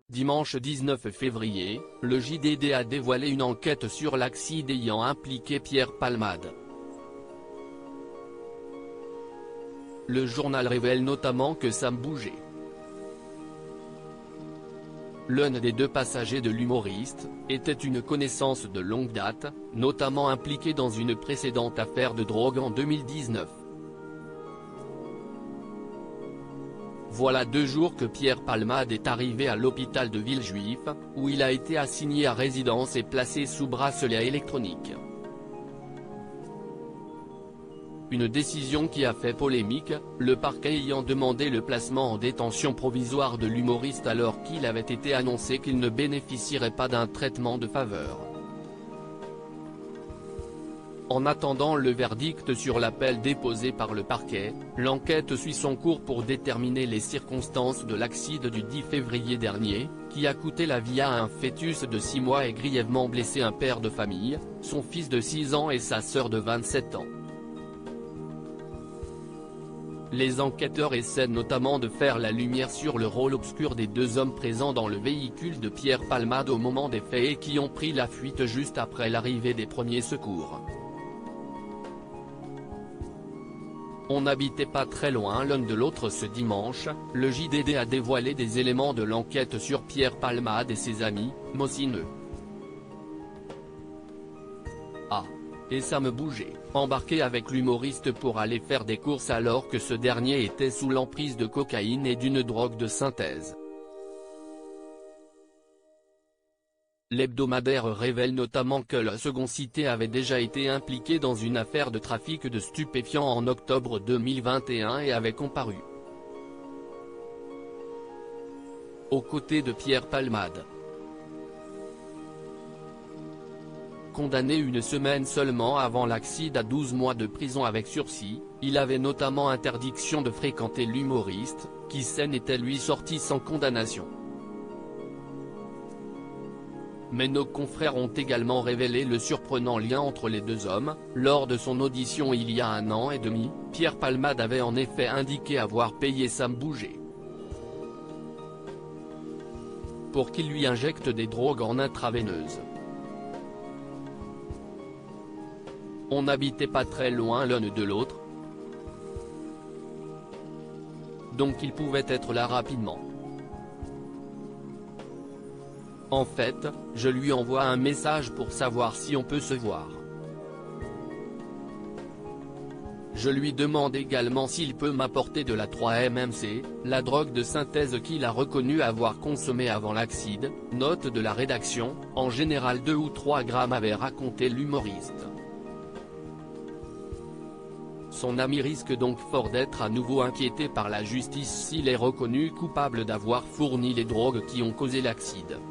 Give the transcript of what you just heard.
Dimanche 19 février, le JDD a dévoilé une enquête sur l'accident ayant impliqué Pierre Palmade. Le journal révèle notamment que Sam Bouget, l'un des deux passagers de l'humoriste, était une connaissance de longue date, notamment impliqué dans une précédente affaire de drogue en 2019. Voilà 2 jours que Pierre Palmade est arrivé à l'hôpital de Villejuif, où il a été assigné à résidence et placé sous bracelet électronique. Une décision qui a fait polémique, le parquet ayant demandé le placement en détention provisoire de l'humoriste alors qu'il avait été annoncé qu'il ne bénéficierait pas d'un traitement de faveur. En attendant le verdict sur l'appel déposé par le parquet, l'enquête suit son cours pour déterminer les circonstances de l'accident du 10 février dernier, qui a coûté la vie à un fœtus de 6 mois et grièvement blessé un père de famille, son fils de 6 ans et sa sœur de 27 ans. Les enquêteurs essaient notamment de faire la lumière sur le rôle obscur des 2 hommes présents dans le véhicule de Pierre Palmade au moment des faits et qui ont pris la fuite juste après l'arrivée des premiers secours. On n'habitait pas très loin l'un de l'autre ce dimanche, le JDD a dévoilé des éléments de l'enquête sur Pierre Palmade et ses amis, Mosineux et Sam Bouget, embarqués avec l'humoriste pour aller faire des courses alors que ce dernier était sous l'emprise de cocaïne et d'une drogue de synthèse. L'hebdomadaire révèle notamment que le second cité avait déjà été impliqué dans une affaire de trafic de stupéfiants en octobre 2021 et avait comparu aux côtés de Pierre Palmade. Condamné une semaine seulement avant l'accident à 12 mois de prison avec sursis, il avait notamment interdiction de fréquenter l'humoriste, qui s'en était lui sorti sans condamnation. Mais nos confrères ont également révélé le surprenant lien entre les 2 hommes. Lors de son audition il y a 1 an et demi, Pierre Palmade avait en effet indiqué avoir payé Sam Bouget pour qu'il lui injecte des drogues en intraveineuse. On n'habitait pas très loin l'un de l'autre, donc il pouvait être là rapidement. En fait, je lui envoie un message pour savoir si on peut se voir. Je lui demande également s'il peut m'apporter de la 3-MMC, la drogue de synthèse qu'il a reconnu avoir consommée avant l'accident, note de la rédaction, en général 2 ou 3 grammes avait raconté l'humoriste. Son ami risque donc fort d'être à nouveau inquiété par la justice s'il est reconnu coupable d'avoir fourni les drogues qui ont causé l'accident.